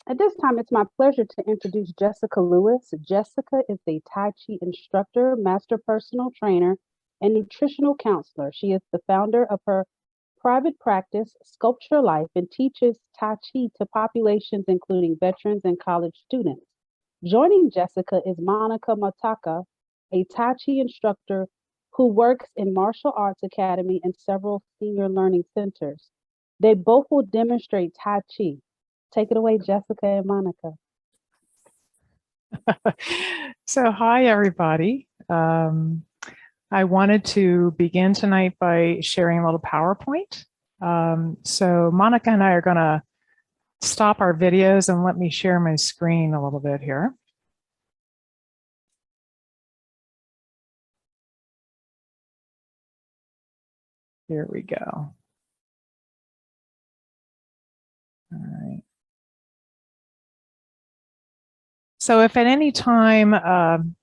At this time, it's my pleasure to introduce Jessica Lewis. Jessica is a Tai Chi instructor, master personal trainer, and nutritional counselor. She is the founder of her private practice, Sculpture Life, and teaches Tai Chi to populations including veterans and college students. Joining Jessica is Monica Mataka, a Tai Chi instructor who works in Martial Arts Academy and several senior learning centers. They both will demonstrate Tai Chi. Take it away, Jessica and Monica. So, hi, everybody. I wanted to begin tonight by sharing a little PowerPoint. So Monica and I are going to stop our videos and let me share my screen a little bit here. Here we go. All right. So if at any time the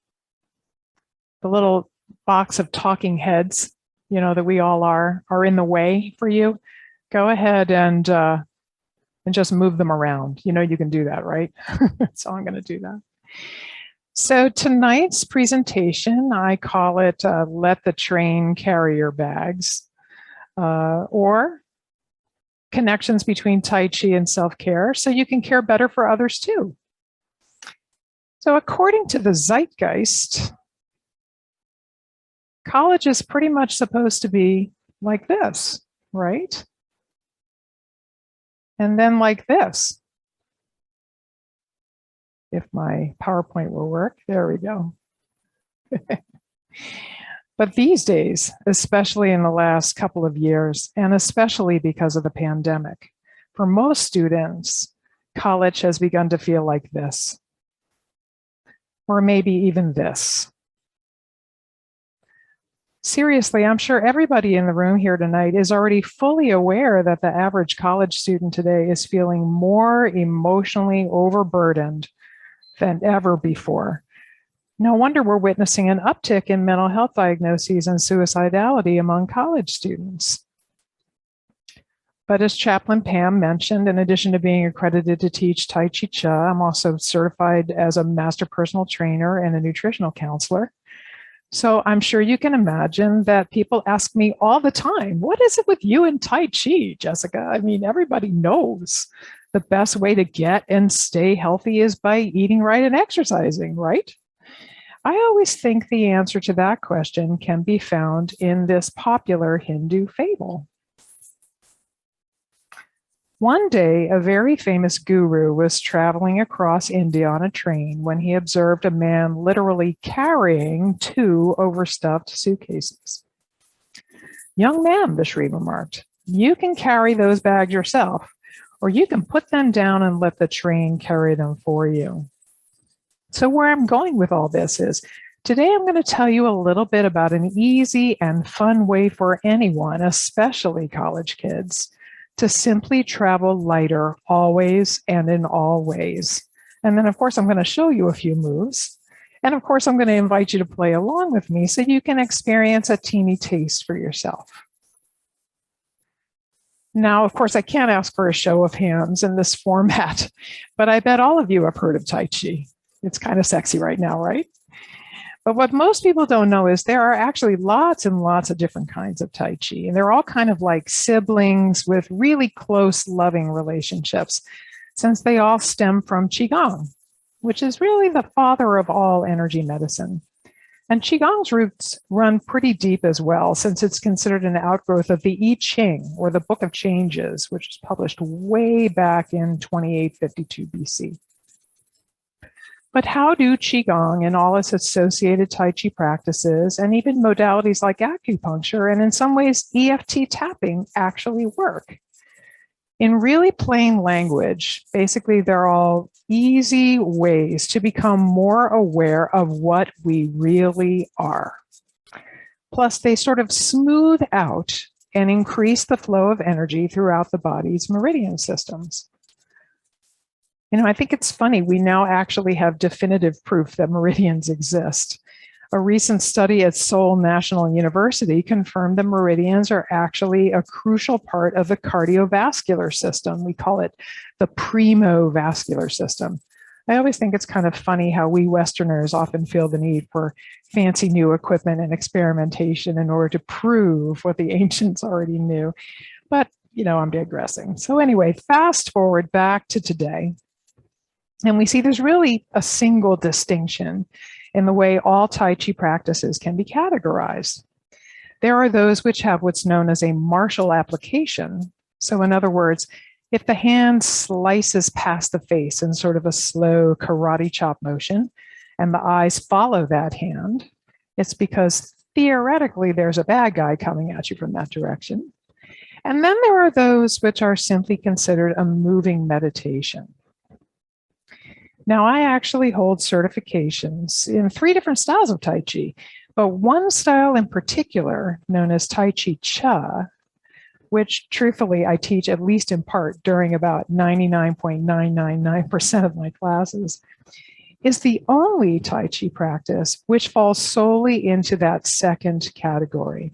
little box of talking heads, that we all are in the way for you, go ahead and just move them around. You can do that, right? So I'm going to do that. So tonight's presentation, I call it Let the Train Carry Your Bags, or connections between Tai Chi and self-care so you can care better for others too. So according to the zeitgeist, college is pretty much supposed to be like this, right? And then like this. If my PowerPoint will work, there we go. But these days, especially in the last couple of years, and especially because of the pandemic, for most students, college has begun to feel like this, or maybe even this. Seriously, I'm sure everybody in the room here tonight is already fully aware that the average college student today is feeling more emotionally overburdened than ever before. No wonder we're witnessing an uptick in mental health diagnoses and suicidality among college students. But as Chaplain Pam mentioned, in addition to being accredited to teach Tai Chi Chih, I'm also certified as a master personal trainer and a nutritional counselor. So I'm sure you can imagine that people ask me all the time, what is it with you and Tai Chi, Jessica? I mean, everybody knows the best way to get and stay healthy is by eating right and exercising, right? I always think the answer to that question can be found in this popular Hindu fable. One day, a very famous guru was traveling across India on a train when he observed a man literally carrying 2 overstuffed suitcases. "Young man," the Sri remarked, "you can carry those bags yourself, or you can put them down and let the train carry them for you." So where I'm going with all this is, today I'm going to tell you a little bit about an easy and fun way for anyone, especially college kids, to simply travel lighter always and in all ways. And then, of course, I'm going to show you a few moves. And of course, I'm going to invite you to play along with me so you can experience a teeny taste for yourself. Now, of course, I can't ask for a show of hands in this format, but I bet all of you have heard of Tai Chi. It's kind of sexy right now, right? But what most people don't know is there are actually lots and lots of different kinds of Tai Chi, and they're all kind of like siblings with really close, loving relationships, since they all stem from Qigong, which is really the father of all energy medicine. And Qigong's roots run pretty deep as well, since it's considered an outgrowth of the I Ching, or the Book of Changes, which was published way back in 2852 BC. But how do Qigong and all its associated Tai Chi practices, and even modalities like acupuncture and in some ways EFT tapping, actually work? In really plain language, basically they're all easy ways to become more aware of what we really are. Plus, they sort of smooth out and increase the flow of energy throughout the body's meridian systems. I think it's funny, we now actually have definitive proof that meridians exist. A recent study at Seoul National University confirmed that meridians are actually a crucial part of the cardiovascular system. We call it the premovascular system. I always think it's kind of funny how we Westerners often feel the need for fancy new equipment and experimentation in order to prove what the ancients already knew. But, I'm digressing. So anyway, fast forward back to today. And we see there's really a single distinction in the way all Tai Chi practices can be categorized. There are those which have what's known as a martial application. So in other words, if the hand slices past the face in sort of a slow karate chop motion, and the eyes follow that hand, it's because theoretically there's a bad guy coming at you from that direction. And then there are those which are simply considered a moving meditation. Now, I actually hold certifications in 3 different styles of Tai Chi, but one style in particular, known as Tai Chi Chih, which truthfully I teach at least in part during about 99.999% of my classes, is the only Tai Chi practice which falls solely into that second category.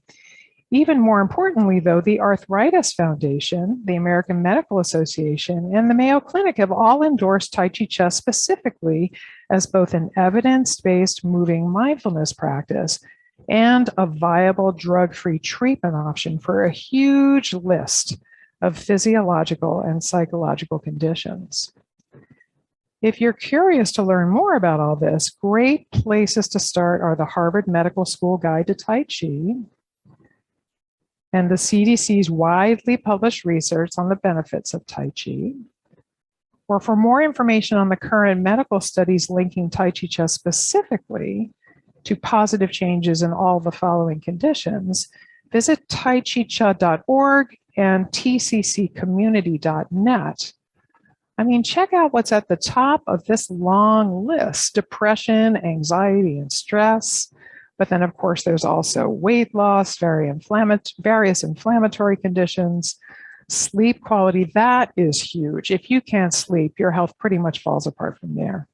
Even more importantly, though, the Arthritis Foundation, the American Medical Association, and the Mayo Clinic have all endorsed Tai Chi Chih specifically as both an evidence-based moving mindfulness practice and a viable drug-free treatment option for a huge list of physiological and psychological conditions. If you're curious to learn more about all this, great places to start are the Harvard Medical School Guide to Tai Chi, and the CDC's widely published research on the benefits of Tai Chi. Or for more information on the current medical studies linking Tai Chi Chih specifically to positive changes in all the following conditions, visit taichichih.org and tccommunity.net. Check out what's at the top of this long list: depression, anxiety, and stress. But then, of course, there's also weight loss, various inflammatory conditions, sleep quality. That is huge. If you can't sleep, your health pretty much falls apart from there.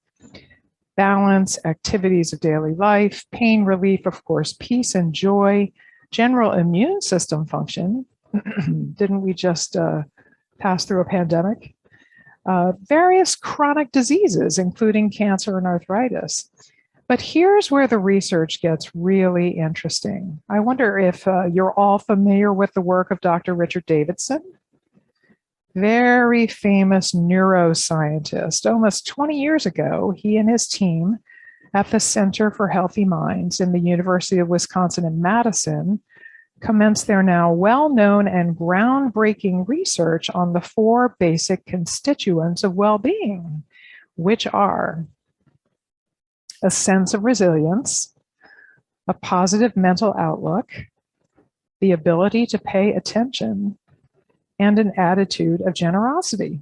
Balance, activities of daily life, pain relief, of course, peace and joy, general immune system function. Didn't we just pass through a pandemic? Various chronic diseases, including cancer and arthritis. But here's where the research gets really interesting. I wonder if you're all familiar with the work of Dr. Richard Davidson, very famous neuroscientist. Almost 20 years ago, he and his team at the Center for Healthy Minds in the University of Wisconsin in Madison commenced their now well-known and groundbreaking research on the 4 basic constituents of well-being, which are a sense of resilience, a positive mental outlook, the ability to pay attention, and an attitude of generosity.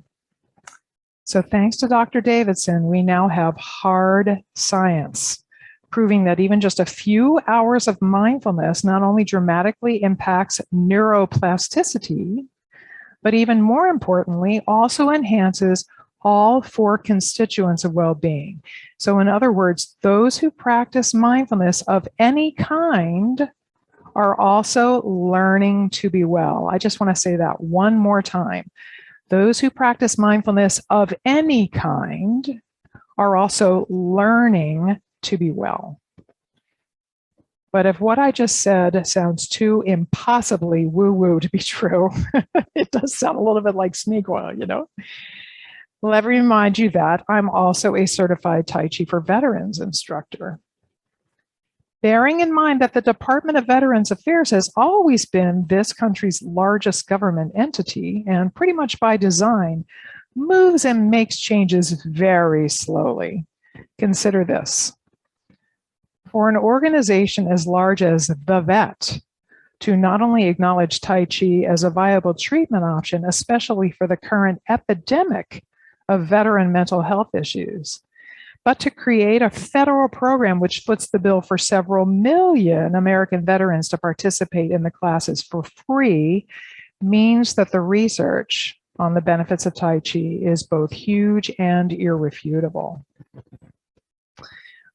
So thanks to Dr. Davidson, we now have hard science proving that even just a few hours of mindfulness not only dramatically impacts neuroplasticity, but even more importantly, also enhances all 4 constituents of well-being. So in other words, those who practice mindfulness of any kind are also learning to be well. I just want to say that one more time. Those who practice mindfulness of any kind are also learning to be well. But if what I just said sounds too impossibly woo-woo to be true, it does sound a little bit like snake oil, Let me remind you that I'm also a certified Tai Chi for Veterans instructor. Bearing in mind that the Department of Veterans Affairs has always been this country's largest government entity, and pretty much by design, moves and makes changes very slowly. Consider this. For an organization as large as the Vet to not only acknowledge Tai Chi as a viable treatment option, especially for the current epidemic of veteran mental health issues, but to create a federal program which foots the bill for several million American veterans to participate in the classes for free, means that the research on the benefits of Tai Chi is both huge and irrefutable.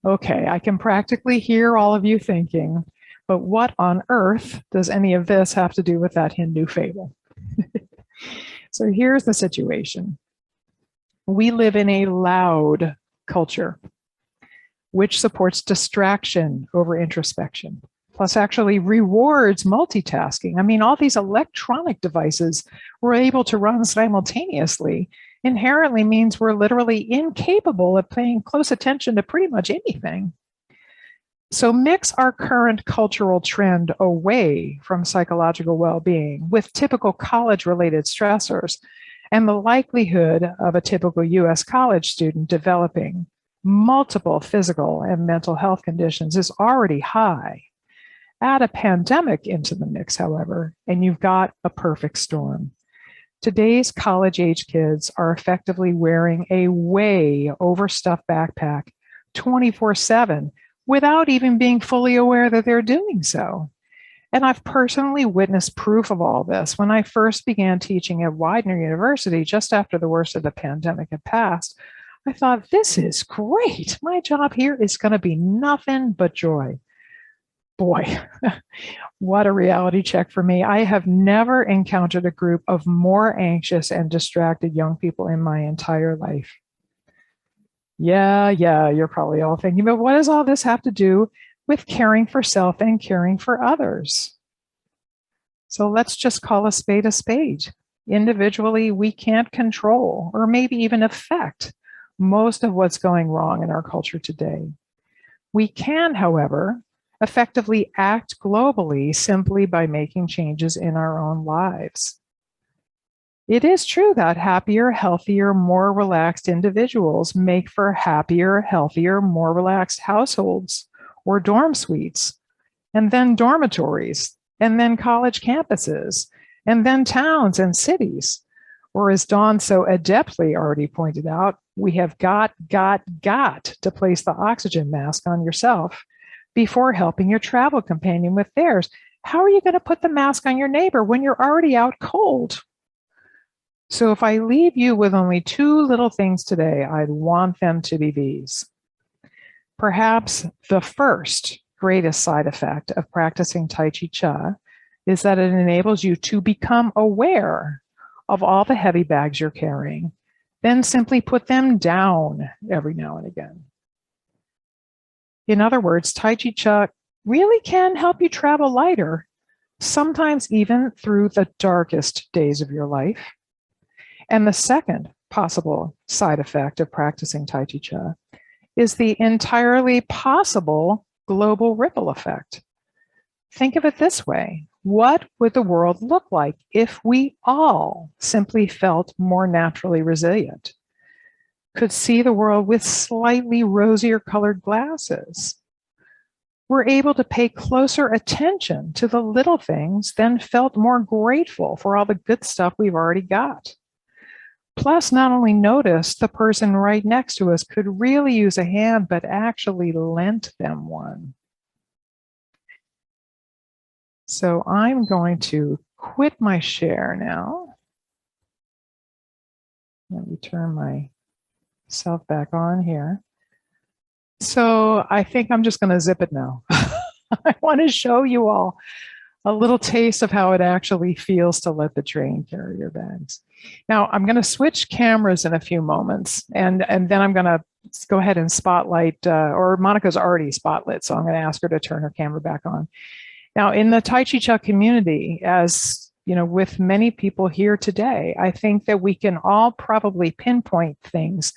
Okay, I can practically hear all of you thinking, but what on earth does any of this have to do with that Hindu fable? So here's the situation. We live in a loud culture, which supports distraction over introspection, plus actually rewards multitasking. I mean, all these electronic devices we're able to run simultaneously inherently means we're literally incapable of paying close attention to pretty much anything. So mix our current cultural trend away from psychological well-being with typical college-related stressors and the likelihood of a typical US college student developing multiple physical and mental health conditions is already high. Add a pandemic into the mix, however, and you've got a perfect storm. Today's college-age kids are effectively wearing a way overstuffed backpack 24/7 without even being fully aware that they're doing so. And I've personally witnessed proof of all this when I first began teaching at Widener University just after the worst of the pandemic had passed. I thought, this is great. My job here is going to be nothing but joy. Boy, what a reality check for me. I have never encountered a group of more anxious and distracted young people in my entire life. Yeah, you're probably all thinking, but what does all this have to do with caring for self and caring for others? So let's just call a spade a spade. Individually, we can't control or maybe even affect most of what's going wrong in our culture today. We can, however, effectively act globally simply by making changes in our own lives. It is true that happier, healthier, more relaxed individuals make for happier, healthier, more relaxed households or dorm suites, and then dormitories, and then college campuses, and then towns and cities. Or as Dawn so adeptly already pointed out, we have got to place the oxygen mask on yourself before helping your travel companion with theirs. How are you going to put the mask on your neighbor when you're already out cold? So if I leave you with only two little things today, I'd want them to be these. Perhaps the first greatest side effect of practicing Tai Chi Chih is that it enables you to become aware of all the heavy bags you're carrying, then simply put them down every now and again. In other words, Tai Chi Chih really can help you travel lighter, sometimes even through the darkest days of your life. And the second possible side effect of practicing Tai Chi Chih is the entirely possible global ripple effect. Think of it this way. What would the world look like if we all simply felt more naturally resilient, could see the world with slightly rosier colored glasses, were able to pay closer attention to the little things, then felt more grateful for all the good stuff we've already got? Plus, not only noticed the person right next to us could really use a hand, but actually lent them one. So I'm going to quit my share now. Let me turn myself back on here. So I think I'm just going to zip it now. I want to show you all a little taste of how it actually feels to let the train carry your bags. Now, I'm going to switch cameras in a few moments, and then I'm going to go ahead and spotlight, or Monica's already spotlit, so I'm going to ask her to turn her camera back on. Now, in the Tai Chi Chih community, as you know, with many people here today, I think that we can all probably pinpoint things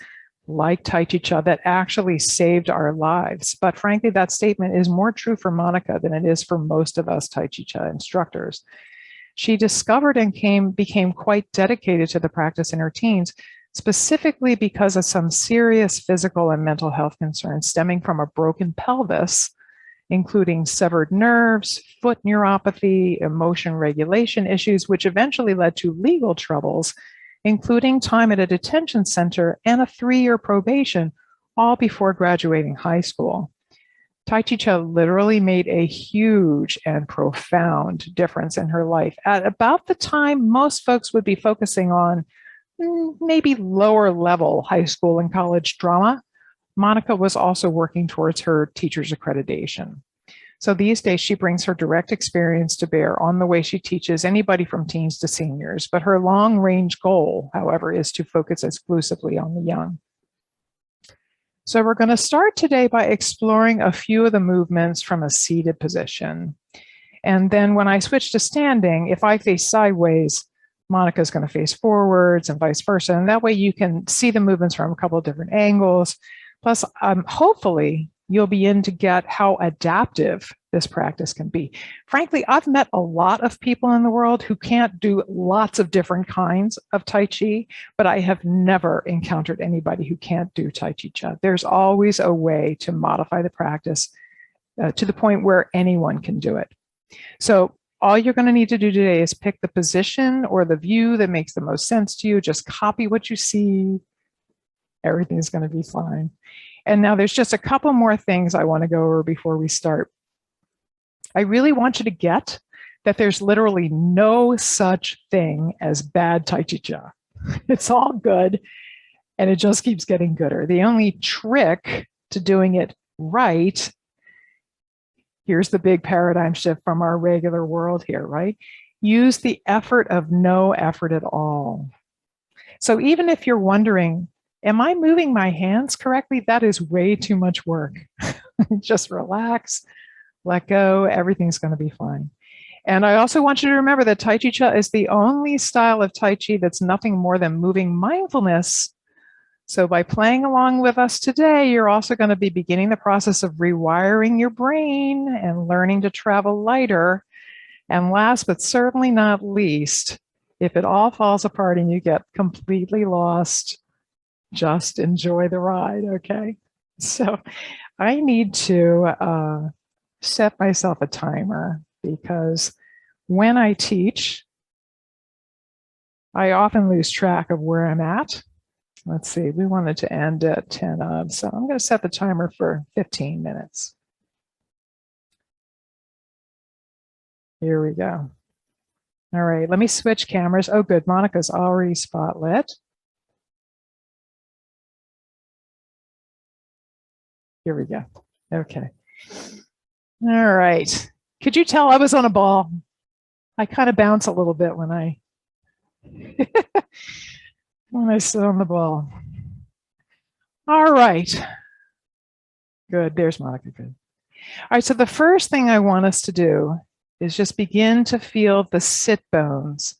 like Tai Chi Chih that actually saved our lives. But frankly, that statement is more true for Monica than it is for most of us Tai Chi Chih instructors. She discovered and became quite dedicated to the practice in her teens, specifically because of some serious physical and mental health concerns stemming from a broken pelvis, including severed nerves, foot neuropathy, emotion regulation issues, which eventually led to legal troubles, including time at a detention center and a 3-year probation, all before graduating high school. Tai Chi Chih literally made a huge and profound difference in her life at about the time most folks would be focusing on maybe lower level high school and college drama. Monica was also working towards her teacher's accreditation. So these days, she brings her direct experience to bear on the way she teaches anybody from teens to seniors. But her long-range goal, however, is to focus exclusively on the young. So we're going to start today by exploring a few of the movements from a seated position. And then when I switch to standing, if I face sideways, Monica's going to face forwards and vice versa. And that way you can see the movements from a couple of different angles. Plus, hopefully, you'll begin to get how adaptive this practice can be. Frankly, I've met a lot of people in the world who can't do lots of different kinds of Tai Chi, but I have never encountered anybody who can't do Tai Chi Chih. There's always a way to modify the practice to the point where anyone can do it. So all you're going to need to do today is pick the position or the view that makes the most sense to you. Just copy what you see. Everything's going to be fine. And now there's just a couple more things I want to go over before we start. I really want you to get that there's literally no such thing as bad Tai Chi Chih. It's all good, and it just keeps getting gooder. The only trick to doing it right, here's the big paradigm shift from our regular world here, right? Use the effort of no effort at all. So even if you're wondering, am I moving my hands correctly? That is way too much work. Just relax, let go, everything's going to be fine. And I also want you to remember that Tai Chi Chih is the only style of Tai Chi that's nothing more than moving mindfulness. So by playing along with us today, you're also going to be beginning the process of rewiring your brain and learning to travel lighter. And last but certainly not least, if it all falls apart and you get completely lost, just enjoy the ride, okay? So I need to set myself a timer because when I teach, I often lose track of where I'm at. Let's see, we wanted to end at 10 of, so I'm going to set the timer for 15 minutes. Here we go. All right, let me switch cameras. Oh, good, Monica's already spotlit. Here we go. Okay. All right. Could you tell I was on a ball? I kind of bounce a little bit when I when I sit on the ball. All right. Good. There's Monica. Good. All right. So the first thing I want us to do is just begin to feel the sit bones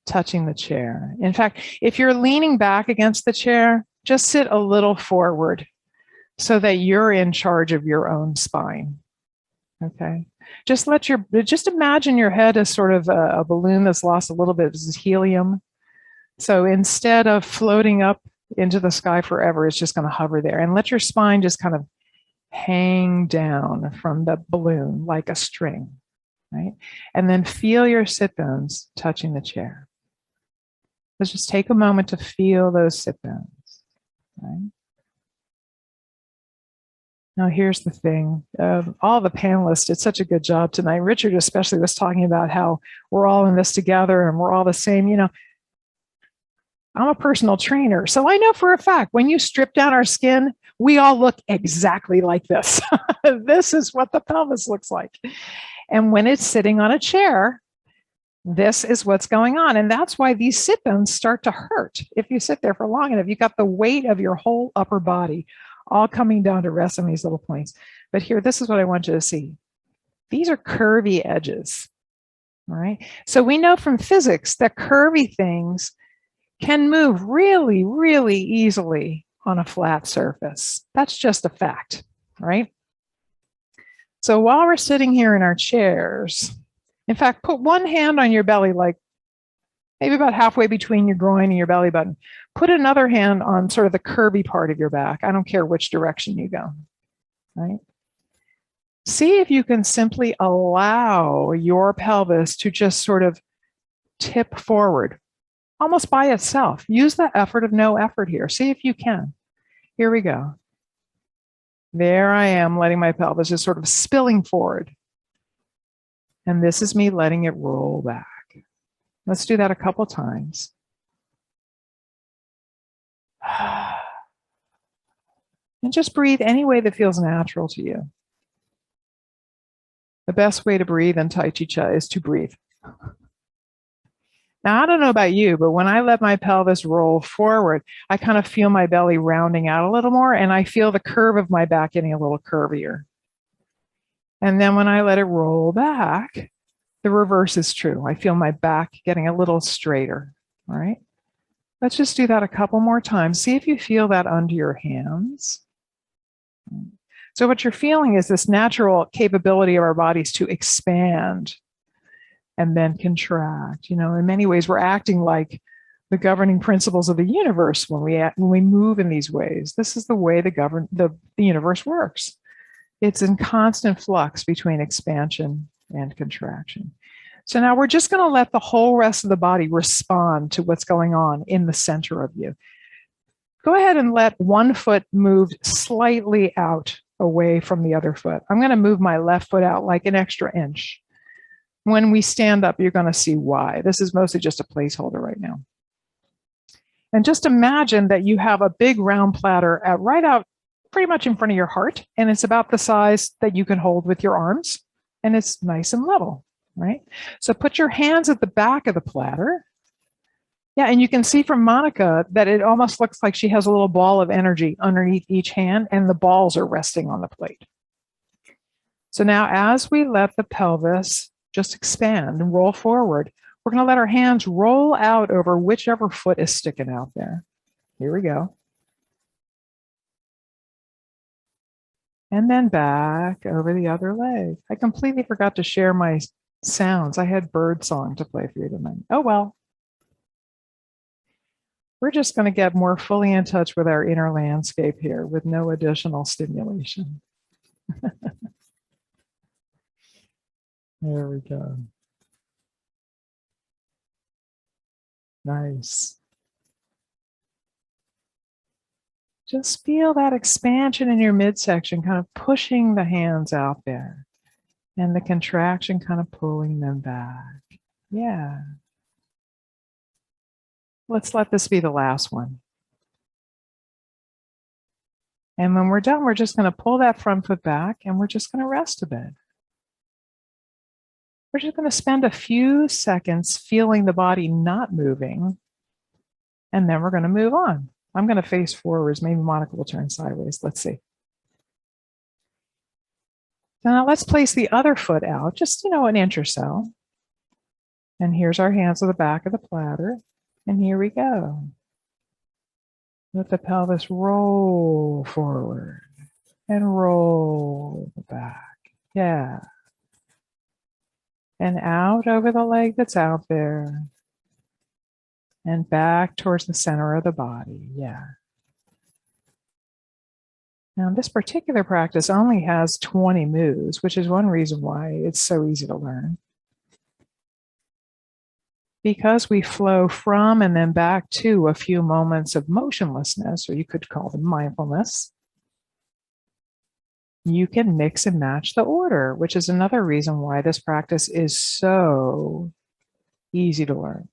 touching the chair. In fact, if you're leaning back against the chair, just sit a little forward so that you're in charge of your own spine. Okay. Just imagine your head as sort of a balloon that's lost a little bit of helium. So instead of floating up into the sky forever, it's just going to hover there, and let your spine just kind of hang down from the balloon like a string, right? And then feel your sit bones touching the chair. Let's just take a moment to feel those sit bones, right? Now, here's the thing. All the panelists did such a good job tonight. Richard especially was talking about how we're all in this together and we're all the same. You know, I'm a personal trainer, so I know for a fact when you strip down our skin, we all look exactly like this. This is what the pelvis looks like. And when it's sitting on a chair, this is what's going on. And that's why these sit bones start to hurt. If you sit there for long enough, you got the weight of your whole upper body all coming down to rest on these little points. But here, this is what I want you to see. These are curvy edges, all right? So we know from physics that curvy things can move really, really easily on a flat surface. That's just a fact, right? So while we're sitting here in our chairs, in fact, put one hand on your belly, like maybe about halfway between your groin and your belly button. Put another hand on sort of the curvy part of your back. I don't care which direction you go, right? See if you can simply allow your pelvis to just sort of tip forward, almost by itself. Use the effort of no effort here. See if you can. Here we go. There I am, letting my pelvis just sort of spilling forward. And this is me letting it roll back. Let's do that a couple times. And just breathe any way that feels natural to you. The best way to breathe in Tai Chi Chih is to breathe. Now, I don't know about you, but when I let my pelvis roll forward, I kind of feel my belly rounding out a little more, and I feel the curve of my back getting a little curvier. And then when I let it roll back, the reverse is true. I feel my back getting a little straighter, all right? Let's just do that a couple more times. See if you feel that under your hands. So what you're feeling is this natural capability of our bodies to expand and then contract. You know, in many ways, we're acting like the governing principles of the universe when we move in these ways. This is the way the universe works. It's in constant flux between expansion and contraction. So now we're just going to let the whole rest of the body respond to what's going on in the center of you. Go ahead and let one foot move slightly out away from the other foot. I'm going to move my left foot out like an extra inch. When we stand up, you're going to see why. This is mostly just a placeholder right now. And just imagine that you have a big round platter right out pretty much in front of your heart, and it's about the size that you can hold with your arms, and it's nice and level, right? So put your hands at the back of the platter. Yeah, and you can see from Monica that it almost looks like she has a little ball of energy underneath each hand, and the balls are resting on the plate. So now as we let the pelvis just expand and roll forward, we're going to let our hands roll out over whichever foot is sticking out there. Here we go. And then back over the other leg. I completely forgot to share my sounds. I had bird song to play for you tonight. Oh, well. We're just going to get more fully in touch with our inner landscape here with no additional stimulation. There we go. Nice. Just feel that expansion in your midsection, kind of pushing the hands out there, and the contraction kind of pulling them back. Yeah. Let's let this be the last one. And when we're done, we're just going to pull that front foot back, and we're just going to rest a bit. We're just going to spend a few seconds feeling the body not moving, and then we're going to move on. I'm going to face forwards. Maybe Monica will turn sideways. Let's see. Now let's place the other foot out, just, an inch or so. And here's our hands at the back of the platter. And here we go. Let the pelvis roll forward and roll back. Yeah. And out over the leg that's out there. And back towards the center of the body. Yeah. Now, this particular practice only has 20 moves, which is one reason why it's so easy to learn. Because we flow from and then back to a few moments of motionlessness, or you could call them mindfulness, you can mix and match the order, which is another reason why this practice is so easy to learn.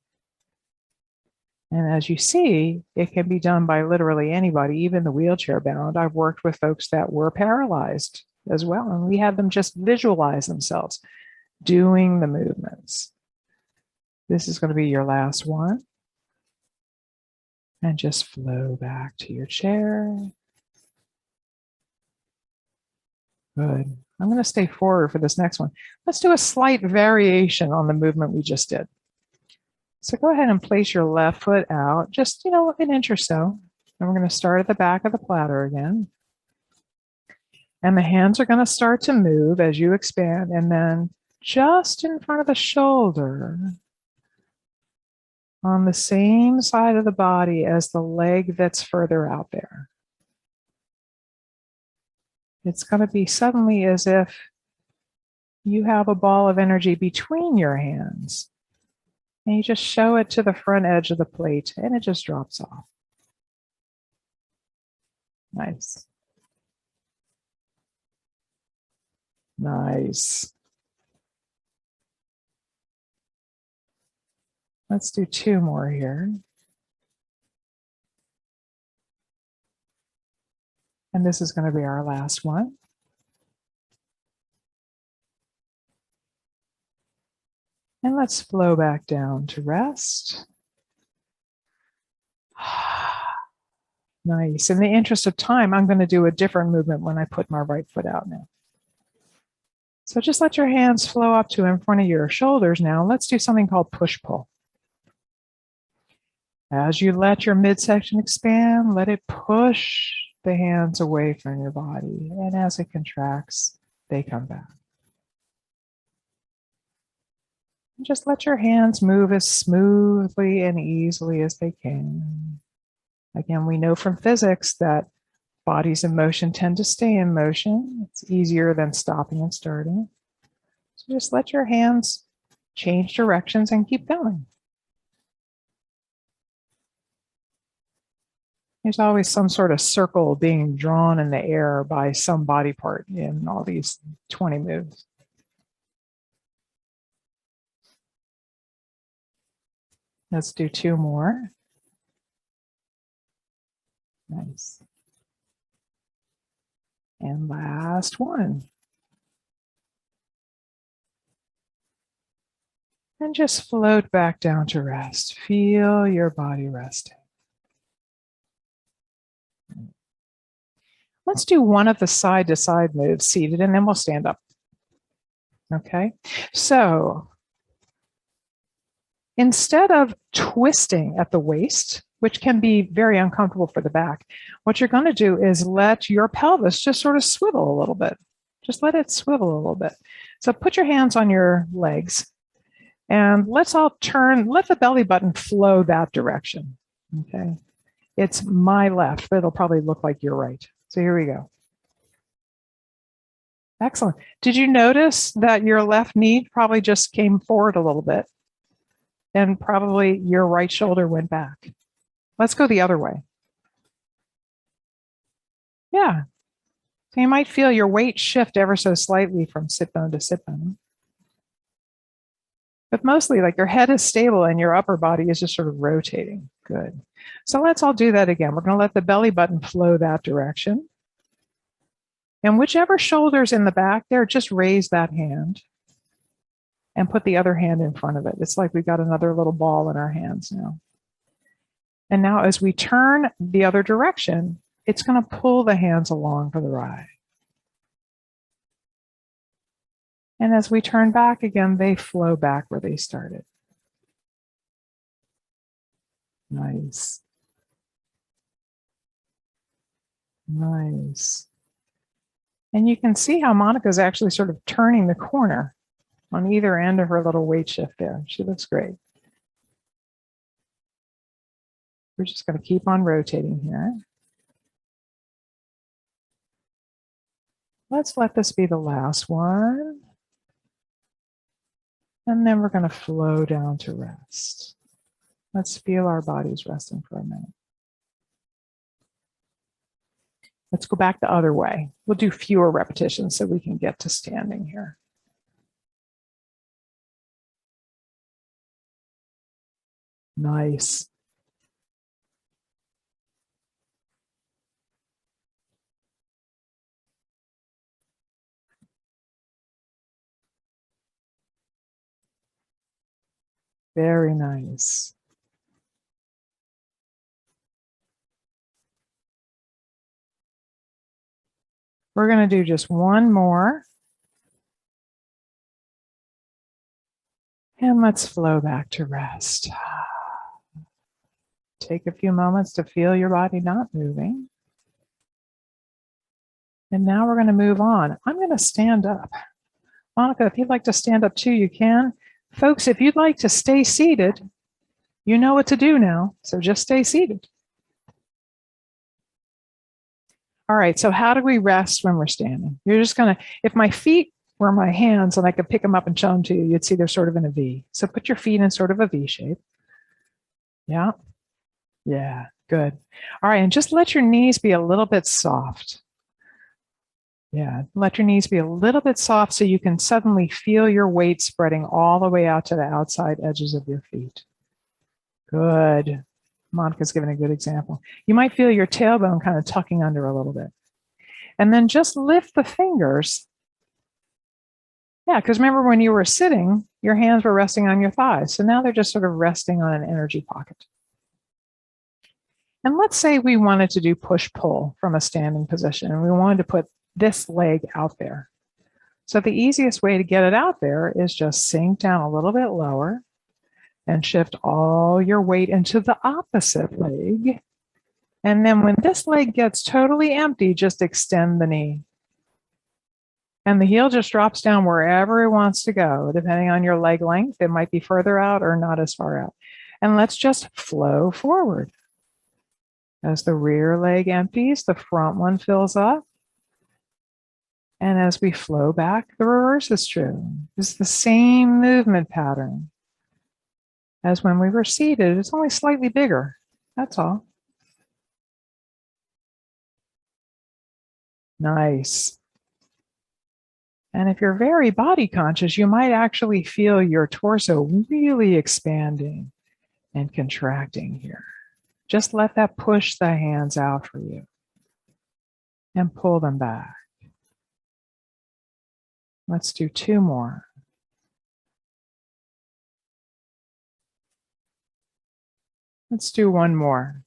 And as you see, it can be done by literally anybody, even the wheelchair bound. I've worked with folks that were paralyzed as well, and we had them just visualize themselves doing the movements. This is going to be your last one. And just flow back to your chair. Good. I'm going to stay forward for this next one. Let's do a slight variation on the movement we just did. So go ahead and place your left foot out, just, an inch or so. And we're going to start at the back of the platter again. And the hands are going to start to move as you expand. And then just in front of the shoulder, on the same side of the body as the leg that's further out there. It's going to be suddenly as if you have a ball of energy between your hands. And you just show it to the front edge of the plate, and it just drops off. Nice. Nice. Let's do two more here. And this is going to be our last one. And let's flow back down to rest. Nice. In the interest of time, I'm going to do a different movement when I put my right foot out now. So just let your hands flow up to in front of your shoulders now. Let's do something called push-pull. As you let your midsection expand, let it push the hands away from your body. And as it contracts, they come back. And just let your hands move as smoothly and easily as they can. Again, we know from physics that bodies in motion tend to stay in motion. It's easier than stopping and starting. So just let your hands change directions and keep going. There's always some sort of circle being drawn in the air by some body part in all these 20 moves. Let's do 2 more. Nice. And last one. And just float back down to rest. Feel your body resting. Let's do one of the side-to-side moves seated, and then we'll stand up. Okay, so instead of twisting at the waist, which can be very uncomfortable for the back, what you're going to do is let your pelvis just sort of swivel a little bit. Just let it swivel a little bit. So put your hands on your legs, and let's all turn, let the belly button flow that direction. Okay, it's my left, but it'll probably look like your right. So here we go. Excellent. Did you notice that your left knee probably just came forward a little bit and probably your right shoulder went back? Let's go the other way. Yeah. So you might feel your weight shift ever so slightly from sit bone to sit bone. But mostly like your head is stable and your upper body is just sort of rotating. Good. So let's all do that again. We're going to let the belly button flow that direction. And whichever shoulder's in the back there, just raise that hand and put the other hand in front of it. It's like we've got another little ball in our hands now. And now as we turn the other direction, it's going to pull the hands along for the ride. And as we turn back again, they flow back where they started. Nice. Nice. And you can see how Monica's actually sort of turning the corner on either end of her little weight shift there. She looks great. We're just going to keep on rotating here. Let's let this be the last one. And then we're going to flow down to rest. Let's feel our bodies resting for a minute. Let's go back the other way. We'll do fewer repetitions so we can get to standing here. Nice. Very nice. We're going to do just one more. And let's flow back to rest. Take a few moments to feel your body not moving. And now we're going to move on. I'm going to stand up. Monica, if you'd like to stand up too, you can. Folks, if you'd like to stay seated, you know what to do now. So just stay seated. All right, so how do we rest when we're standing? You're just going to, if my feet were my hands and I could pick them up and show them to you, you'd see they're sort of in a V. So put your feet in sort of a V shape. Yeah. Yeah, good. All right, and just let your knees be a little bit soft. Yeah, let your knees be a little bit soft so you can suddenly feel your weight spreading all the way out to the outside edges of your feet. Good. Monica's giving a good example. You might feel your tailbone kind of tucking under a little bit. And then just lift the fingers. Yeah, because remember when you were sitting, your hands were resting on your thighs. So now they're just sort of resting on an energy pocket. And let's say we wanted to do push-pull from a standing position, and we wanted to put this leg out there. So the easiest way to get it out there is just sink down a little bit lower and shift all your weight into the opposite leg. And then when this leg gets totally empty, just extend the knee. And the heel just drops down wherever it wants to go, depending on your leg length. It might be further out or not as far out. And let's just flow forward. As the rear leg empties, the front one fills up. And as we flow back, the reverse is true. It's the same movement pattern as when we were seated. It's only slightly bigger. That's all. Nice. And if you're very body conscious, you might actually feel your torso really expanding and contracting here. Just let that push the hands out for you and pull them back. Let's do 2 more. Let's do 1 more.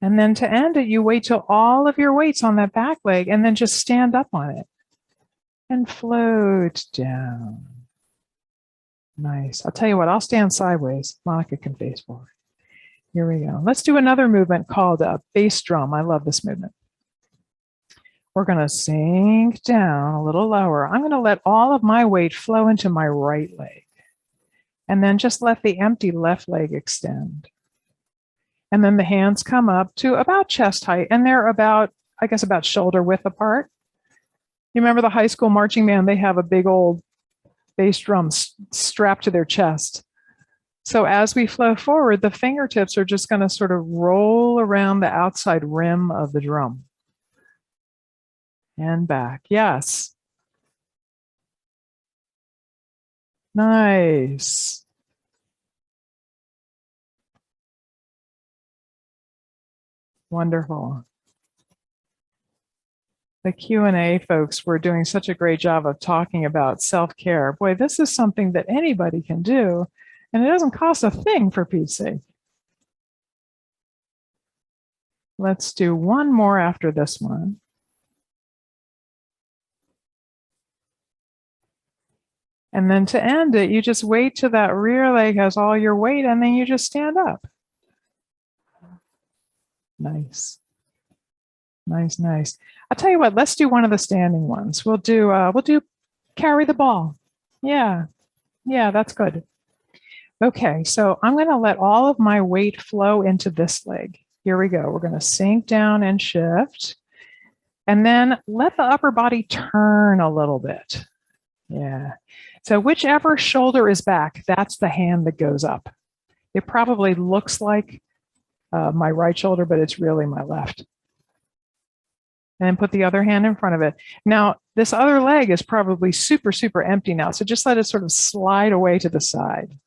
And then to end it, you wait till all of your weight's on that back leg and then just stand up on it and float down. Nice. I'll tell you what, I'll stand sideways. Monica can face forward. Here we go. Let's do another movement called bass drum. I love this movement. We're going to sink down a little lower. I'm going to let all of my weight flow into my right leg. And then just let the empty left leg extend. And then the hands come up to about chest height. And they're about, I guess, about shoulder width apart. You remember the high school marching band? They have a big old bass drum strapped to their chest. So as we flow forward, the fingertips are just going to sort of roll around the outside rim of the drum. And back. Yes. Nice. Wonderful. The Q&A folks were doing such a great job of talking about self-care. Boy, this is something that anybody can do, and it doesn't cost a thing, for Pete's sake. Let's do 1 more after this one. And then to end it, you just wait till that rear leg has all your weight, and then you just stand up. Nice. Nice, nice. I'll tell you what, let's do one of the standing ones. We'll do carry the ball. Yeah, that's good. Okay, so I'm going to let all of my weight flow into this leg. Here we go. We're going to sink down and shift. And then let the upper body turn a little bit. Yeah. So whichever shoulder is back, that's the hand that goes up. It probably looks like my right shoulder, but it's really my left. And then put the other hand in front of it. Now, this other leg is probably super, super empty now. So just let it sort of slide away to the side.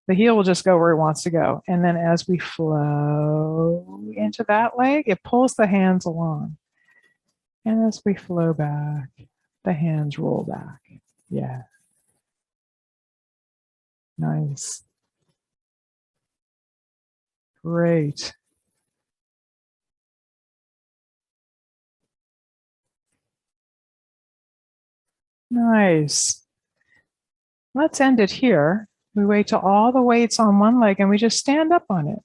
The heel will just go where it wants to go. And then as we flow into that leg, it pulls the hands along. And as we flow back, the hands roll back. Yeah. Nice. Great. Nice. Let's end it here. We wait till all the weight's on one leg and we just stand up on it.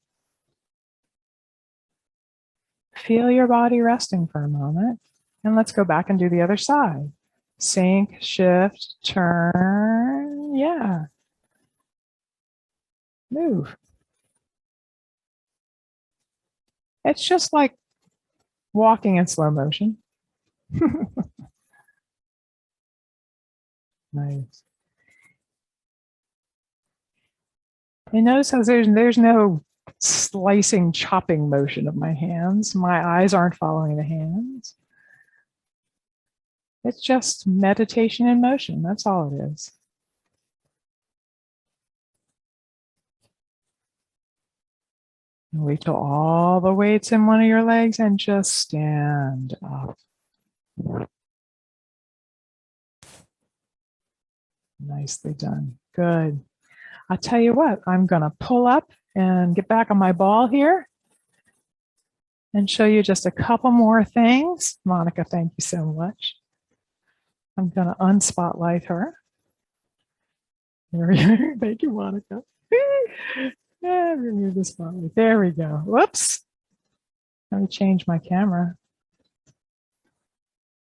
Feel your body resting for a moment. And let's go back and do the other side. Sink, shift, turn. Yeah. Move. It's just like walking in slow motion. Nice. And notice how there's no slicing, chopping motion of my hands. My eyes aren't following the hands. It's just meditation in motion. That's all it is. Wait till all the weight's in one of your legs and just stand up. Nicely done. Good. I'll tell you what, I'm going to pull up and get back on my ball here and show you just a couple more things. Monica, thank you so much. I'm going to unspotlight her. There we go. Thank you, Monica. Yeah, remove the spotlight. There we go. Whoops. Let me change my camera.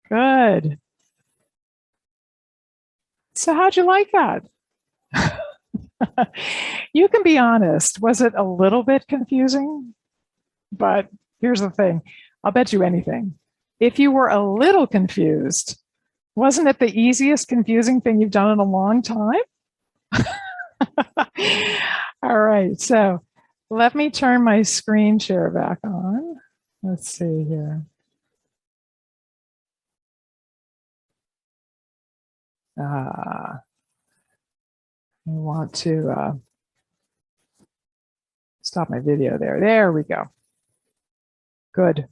Good. So how'd you like that? You can be honest. Was it a little bit confusing? But here's the thing. I'll bet you anything. If you were a little confused, wasn't it the easiest confusing thing you've done in a long time? All right. So let me turn my screen share back on. Let's see here. I want to stop my video there. There we go. Good.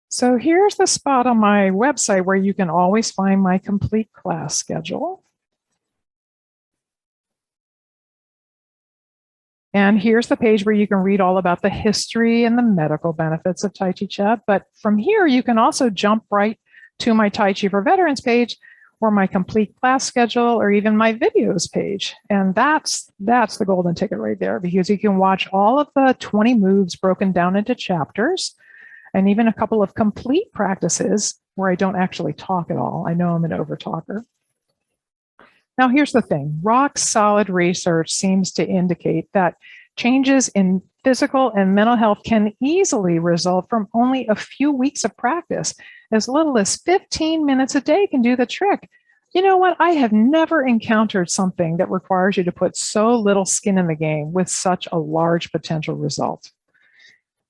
So here's the spot on my website where you can always find my complete class schedule. And here's the page where you can read all about the history and the medical benefits of Tai Chi Chih. But from here, you can also jump right to my Tai Chi for Veterans page or my complete class schedule or even my videos page. And that's the golden ticket right there, because you can watch all of the 20 moves broken down into chapters and even a couple of complete practices where I don't actually talk at all. I know I'm an overtalker. Now, here's the thing. Rock solid research seems to indicate that changes in physical and mental health can easily result from only a few weeks of practice. As little as 15 minutes a day can do the trick. You know what? I have never encountered something that requires you to put so little skin in the game with such a large potential result.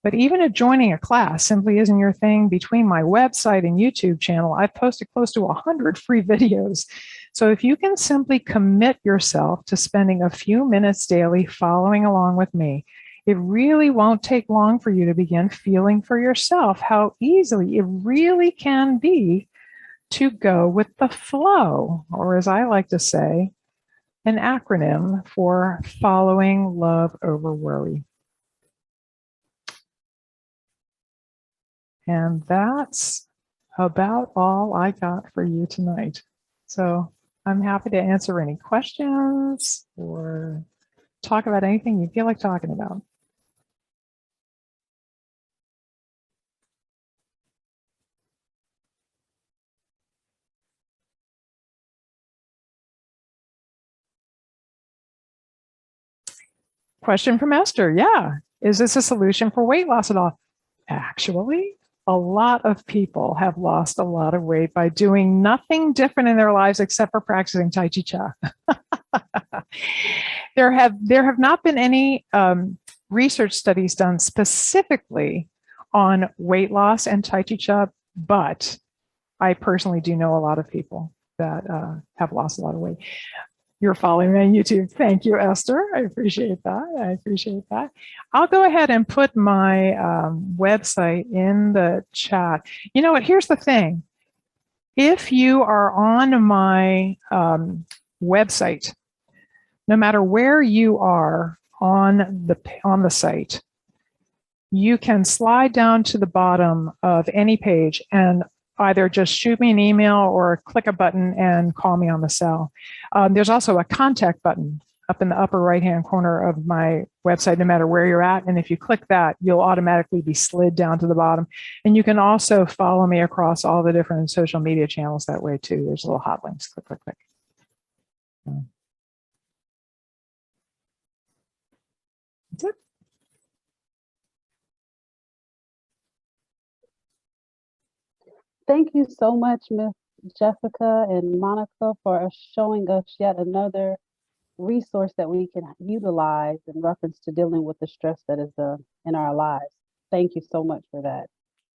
But even if joining a class simply isn't your thing, between my website and YouTube channel, I've posted close to 100 free videos. So if you can simply commit yourself to spending a few minutes daily following along with me, it really won't take long for you to begin feeling for yourself how easily it really can be to go with the flow, or as I like to say, an acronym for following love over worry. And that's about all I got for you tonight. So I'm happy to answer any questions or talk about anything you feel like talking about. Question from Esther. Yeah. Is this a solution for weight loss at all? Actually, a lot of people have lost a lot of weight by doing nothing different in their lives except for practicing Tai Chi Chih. There have not been any research studies done specifically on weight loss and Tai Chi Chih, but I personally do know a lot of people that have lost a lot of weight. You're following me on YouTube. Thank you, Esther. I appreciate that. I appreciate that. I'll go ahead and put my website in the chat. You know what? Here's the thing. If you are on my website, no matter where you are on the site, you can slide down to the bottom of any page and either just shoot me an email or click a button and call me on the cell. There's also a contact button up in the upper right-hand corner of my website, no matter where you're at. And if you click that, you'll automatically be slid down to the bottom. And you can also follow me across all the different social media channels that way too. There's little hot links. Click, click, click. That's it. Thank you so much, Miss Jessica and Monica, for showing us yet another resource that we can utilize in reference to dealing with the stress that is in our lives. Thank you so much for that.